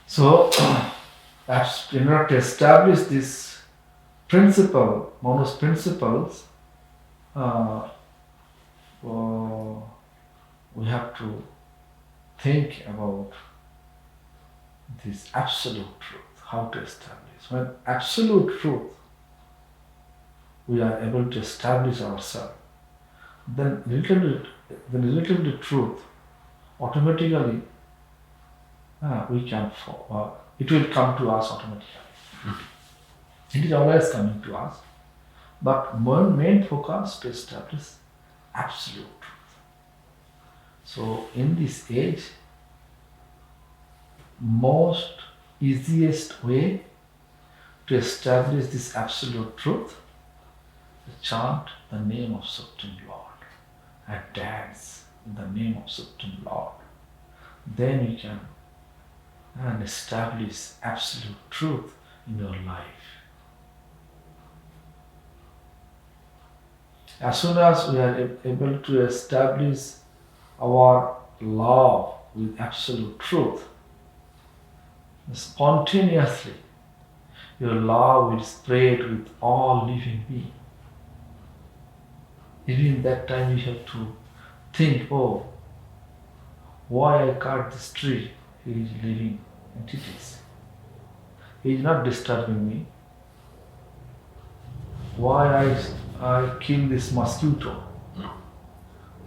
So, in order to establish this principle, Manu's principles, uh, we have to think about this absolute truth, how to establish. When absolute truth we are able to establish ourselves, then relatively truth automatically we can it will come to us automatically. It is always coming to us, but main focus to establish absolute truth. So in this age, most easiest way to establish this absolute truth is chant the name of Supreme Lord and dance in the name of Supreme Lord. Then you can establish absolute truth in your life. As soon as we are able to establish our love with absolute truth, spontaneously your love will spread with all living beings. Even that time you have to think, oh, why I cut this tree? He is living entities. He is not disturbing me. Why I kill this mosquito?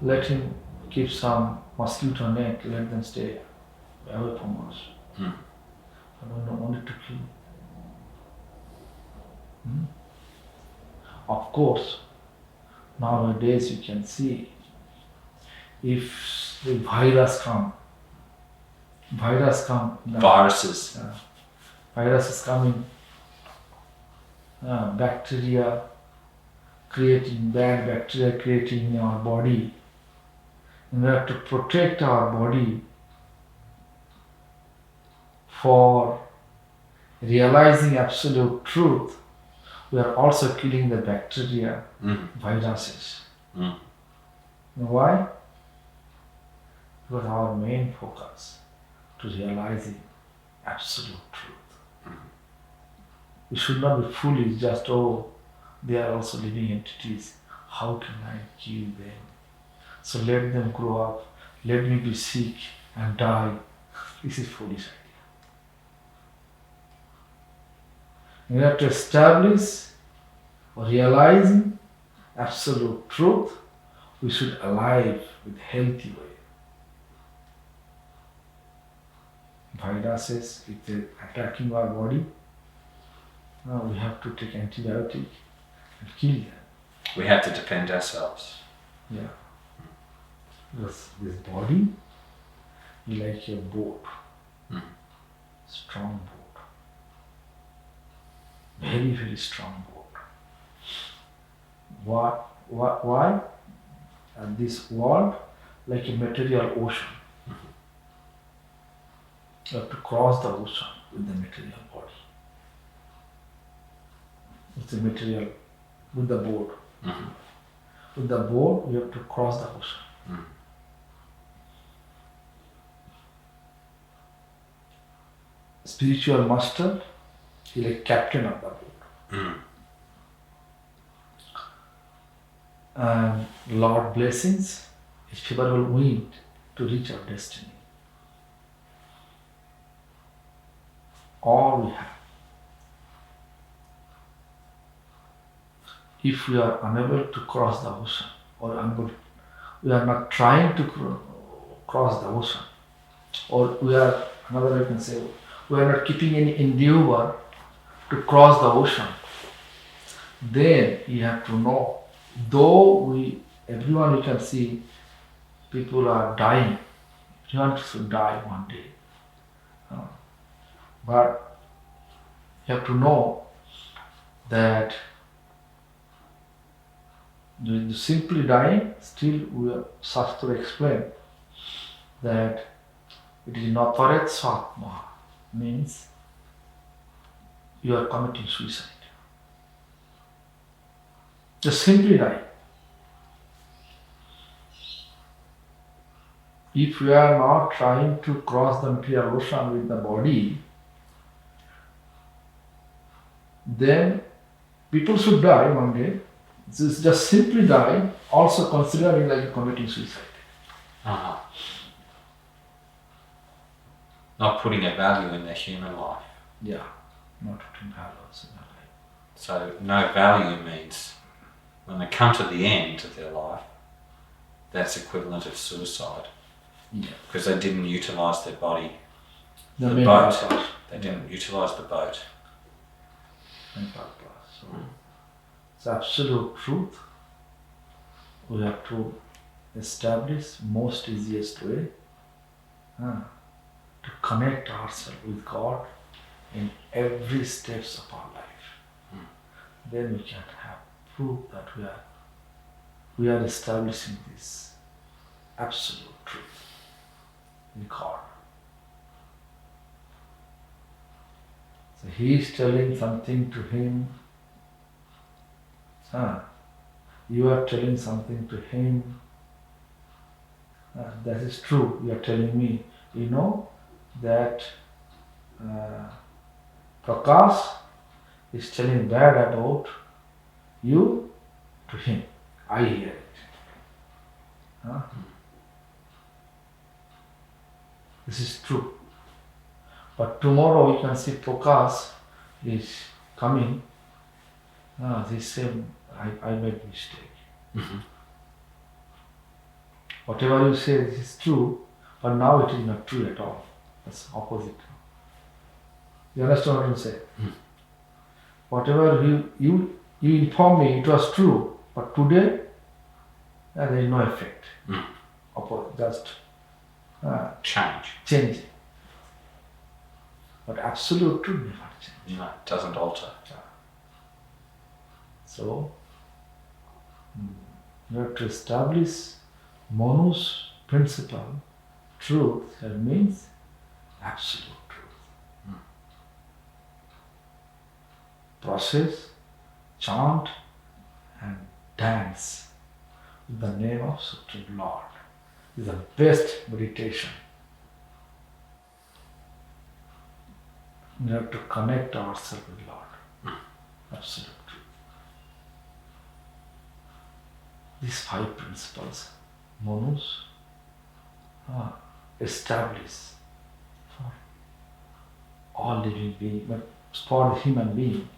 Let him keep some mosquito net, let them stay away from us. I don't want it to kill. Of course, nowadays you can see if the virus come, viruses coming, bad bacteria creating in our body. In order to protect our body for realizing absolute truth, we are also killing the bacteria, viruses. You know why? Because our main focus to realizing absolute truth. We should not be foolish, just, oh, they are also living entities. How can I kill them? So let them grow up, let me be sick and die. This is foolish idea. In order to establish or realizing absolute truth, we should alive with healthy way. Viruses, if they are attacking our body, we have to take antibiotic and kill them. We have to defend ourselves. Yeah. Because this body is like a boat, strong boat, very, very strong boat. Why? And this world like a material ocean. You have to cross the ocean with the material body. It's a material with the boat. With the boat, we have to cross the ocean. Spiritual master is like captain of the boat. And Lord blessings is favorable wind to reach our destiny. All we have. If we are unable to cross the ocean, or we are not trying to cross the ocean, or we are, another way can say, we are not keeping any endeavor to cross the ocean, then you have to know, though everyone you can see, people are dying, everyone should die one day. But you have to know that simply dying, still Shastra explain that it is Naparet Swatma, means you are committing suicide. Just simply die. If we are not trying to cross the material ocean with the body, then people should die one day. Just simply die, also consider it like committing suicide. Uh-huh. Not putting a value in their human life. Yeah, not putting values in their life. So no value means when they come to the end of their life, that's equivalent of suicide. Yeah. Because they didn't utilise their body. The The main boat. purpose. They didn't utilise the boat. Main purpose. So it's absolute truth. We have to establish most easiest way to connect ourselves with God in every steps of our life. Then we can have proof that we are establishing this absolute truth in God. So he is telling something to him. You are telling something to him. That is true. You are telling me. You know that Prakash is telling bad about you to him. I hear it. This is true. But tomorrow we can see Prakash is coming. This same, I made mistake. Mm-hmm. Whatever you say, this is true, but now it is not true at all. That's opposite. You understand what I'm saying? Whatever you inform me, it was true, but today there is no effect. Opposite, just changing. But absolute truth never change. No, it doesn't alter. So you have to establish Manu's principle, truth, that means absolute truth. Process, chant and dance with the name of Supreme Lord is the best meditation. We have to connect ourselves with Lord. Absolute truth. These 5 principles, Manus established for all living beings, but for the human being.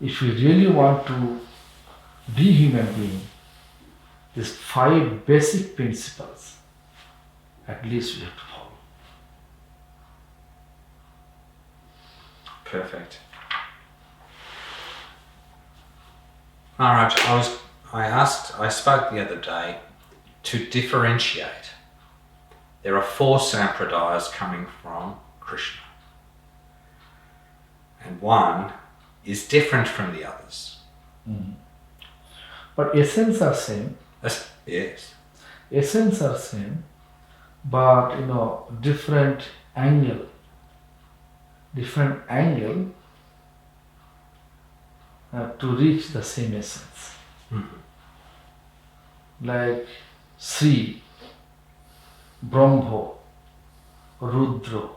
If we really want to be human being, these 5 basic principles, at least we have to follow. Perfect. Maharaj, I spoke the other day to differentiate. There are 4 sampradayas coming from Krishna. And one is different from the others. But essence are same. Yes. Essence are same, but different angle. Different angle to reach the same essence. Like Sri, Brahma, Rudra.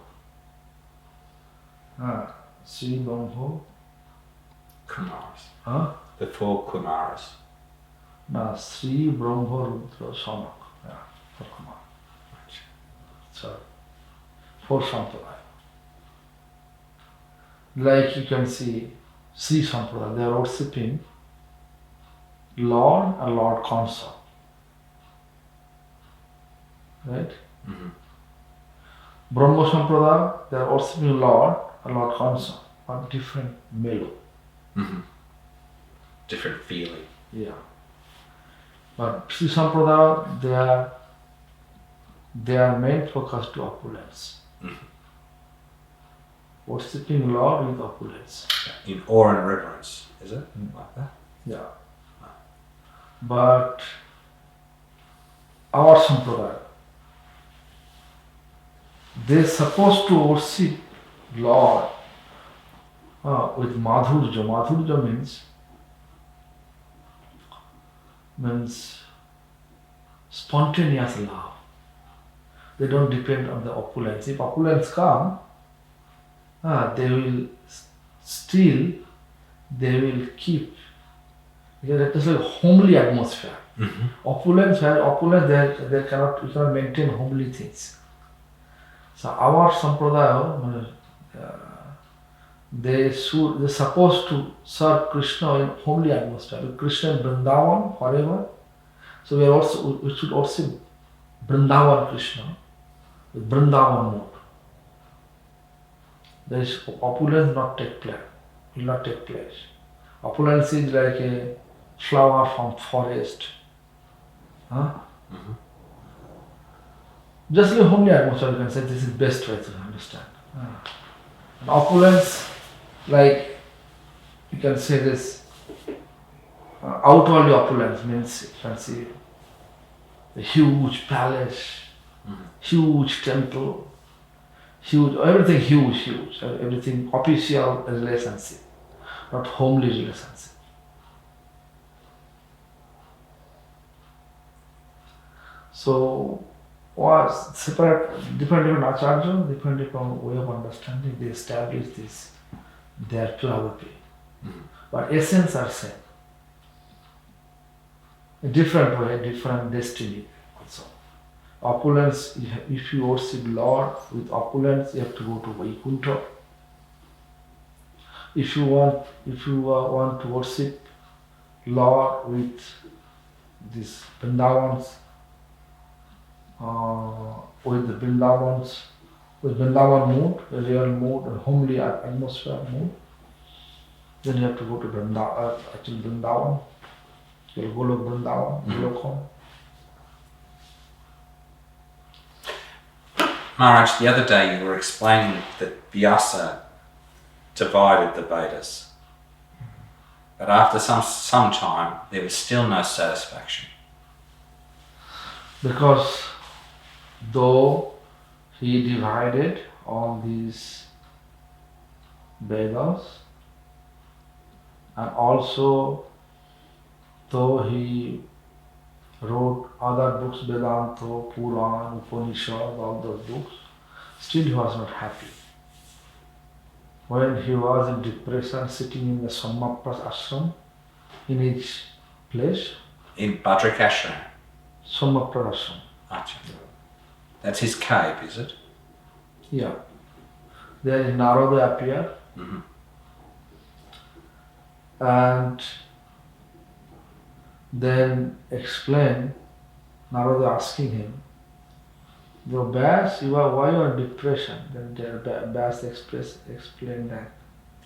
Sri, Brahma. Kumaras. The 4 Kumaras. Sri, Brahma, Rudra, Samak. 4 Kumaras. So, 4 Sampradaya. Like you can see, Sri Sampradaya, they are worshipping Lord and Lord Consort. Right? Brahma Sampradaya, they are worshipping Lord and Lord Consort, but different mellow. Different feeling. Yeah. But Sri Sampradaya, they are main focus to opulence. Worshipping Lord with opulence. In awe and reverence, is it? Like that? Yeah. But our Sampradaya, they're supposed to worship Lord with Madhurja. Madhurja means spontaneous love. They don't depend on the opulence. If opulence come, they will still they will keep. It is a homely atmosphere. Opulence, they cannot, you cannot maintain homely things. So our sampradaya, they're supposed to serve Krishna in homely atmosphere. Krishna in Vrindavan forever. So we should worship Vrindavan Krishna with Vrindavan mode. There is opulence will not take place. Opulence is like a flower from forest. Just a homely atmosphere, you can say this is best way to understand. And opulence, like you can say this, outwardly opulence means you can see a huge palace, huge temple, everything huge, everything official relationship, not homely relationship. So, was separate, different acharya, different way of understanding, they establish this, their philosophy. But essence are same. A different way, different destiny also. Opulence, if you worship Lord with opulence, you have to go to Vaikuntha. If you want to worship Lord with this Vrindavans, with Vrindavan mood, a real mood, a homely atmosphere mood, then you have to go to Vrindavan, Golok Vrindavan, Golok. Maharaj, the other day you were explaining that Vyasa divided the Vedas, but after some time there was still no satisfaction. Because though he divided all these Vedas, and also though he wrote other books, Vedanta, Puran, Upanishad, all those books, still he was not happy. When he was in depression, sitting in the Sammapras ashram, in his place, In Bhadrakashram. Sammapras ashram. Achha. That's his cave, is it? Yeah. There is Narada appeared, and then explain, Narada asking him, Vyas, why you are in depression? Then Vyas explained that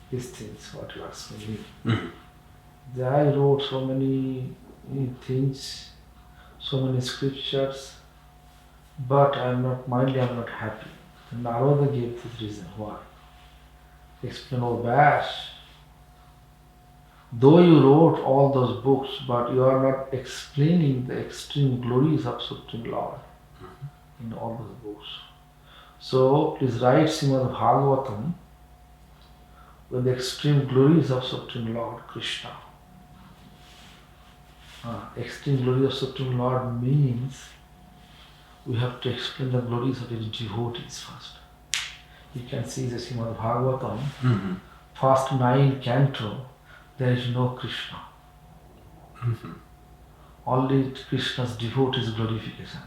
these things, what you are asking me. I wrote so many things, so many scriptures, but I am not happy. And Narada gave this reason why. Explain, Vyas, though you wrote all those books, but you are not explaining the extreme glories of Supreme Lord in all those books. So please write Srimad Bhagavatam with the extreme glories of Supreme Lord Krishna. Extreme glories of Supreme Lord means we have to explain the glories of his devotees first. You can see the Srimad Bhagavatam, first 9 canto, there is no Krishna. Only Krishna's devotees glorification.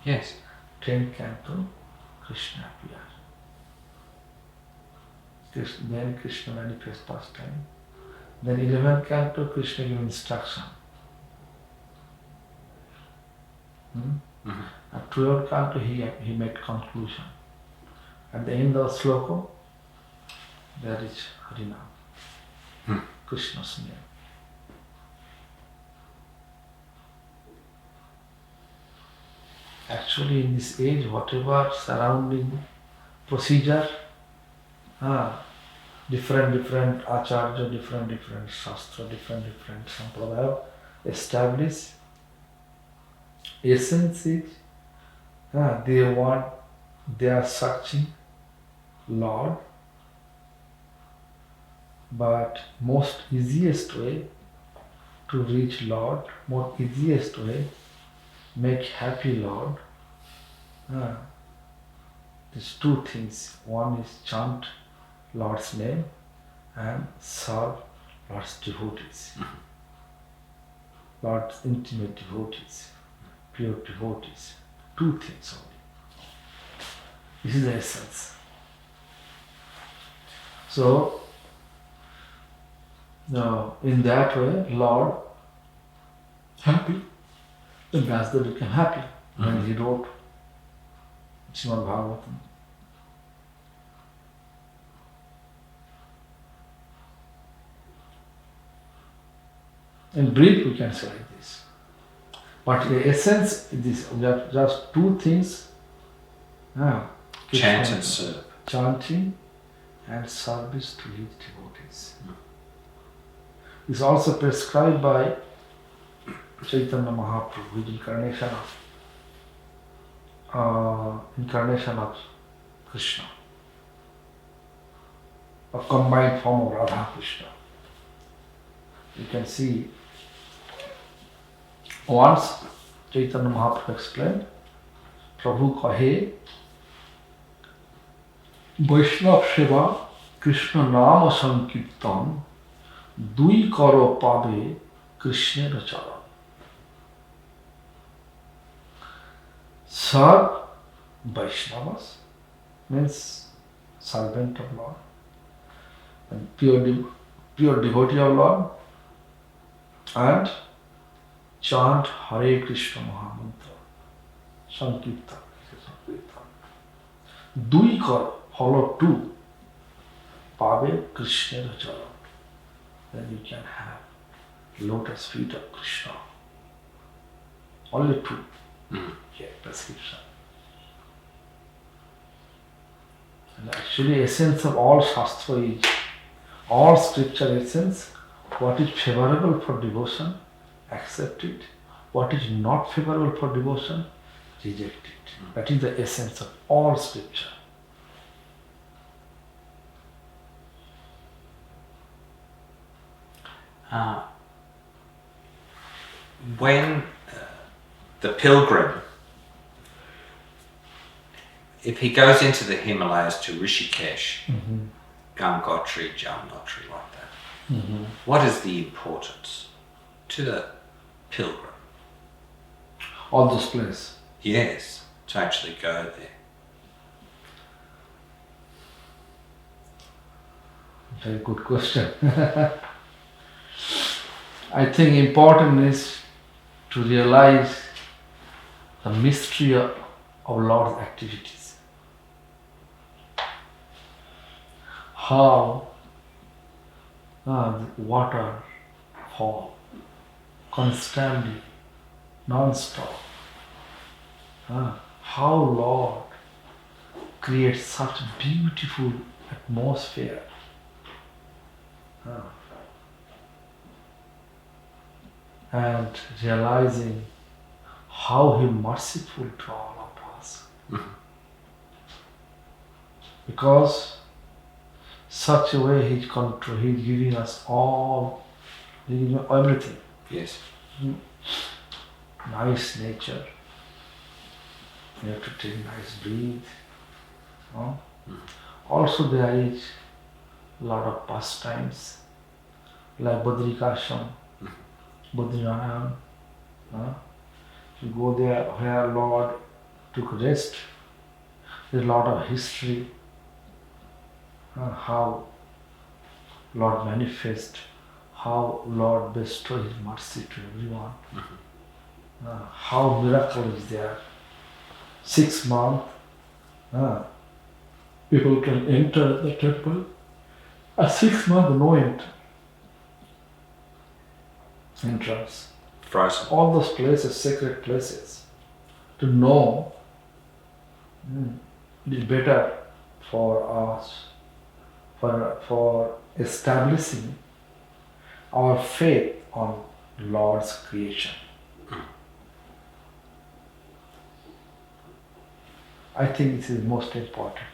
Yes. 10th canto, Krishna appears. Then Krishna manifests first time. Then 11th canto, Krishna gives instruction. At 12th canto, he made conclusion. At the end of the sloka, there is Harinam, Krishna's name. Actually, in this age, whatever surrounding procedure, different acharya, different shastra, different sampradaya establish. Essence is, they are searching Lord, but most easiest way to reach Lord, most easiest way make happy Lord. There's 2 things. One is chant Lord's name and serve Lord's devotees. Lord's intimate devotees, pure devotees. Two things only. This is the essence. So, now in that way, Lord happy. The Master became happy when he wrote Srimad Bhagavatam. In brief, we can say like this. But the essence is this: we have just two things. Chant and serve. Chanting and service to his devotees. It's also prescribed by Chaitanya Mahaprabhu, his incarnation of Krishna, a combined form of Radha Krishna. You can see once Chaitanya Mahaprabhu explained, Prabhu kahe Vaishnav Seva Krishna Nama Sankirtan Dui Karo Pabe Krishna Charan. Serve Vaishnavas means servant of Lord and pure devotee of Lord, and chant Hare Krishna Mahamantra, Sankirtan. Dui Karo, follow two, Pabe Krishna Charan. Then you can have lotus feet of Krishna. Only two. Here, prescription. And actually, essence of all Shastra is, all scripture essence, what is favorable for devotion, accept it. What is not favorable for devotion, reject it. That is the essence of all scripture. When the pilgrim, if he goes into the Himalayas to Rishikesh, Gangotri, Jamnotri, like that, what is the importance to the pilgrim? All those places. Yes, to actually go there. Very good question. I think important is to realize the mystery of Lord's activities. How the water fall constantly, non-stop. How Lord creates such beautiful atmosphere. And realizing how He is merciful to all of us. Because such a way He's control, He's giving us all, giving everything. Yes. Nice nature. You have to take nice breathe. Also there is a lot of pastimes, like Badrikashram, Badrinayan. You go there where Lord took rest. There's a lot of history. How Lord manifests, how Lord bestows His mercy to everyone. How miracle is there. 6 months, people can enter the temple. 6 months, no entrance. Frozen. All those places, sacred places, to know it is better for us, for establishing our faith on Lord's creation. I think this is most important.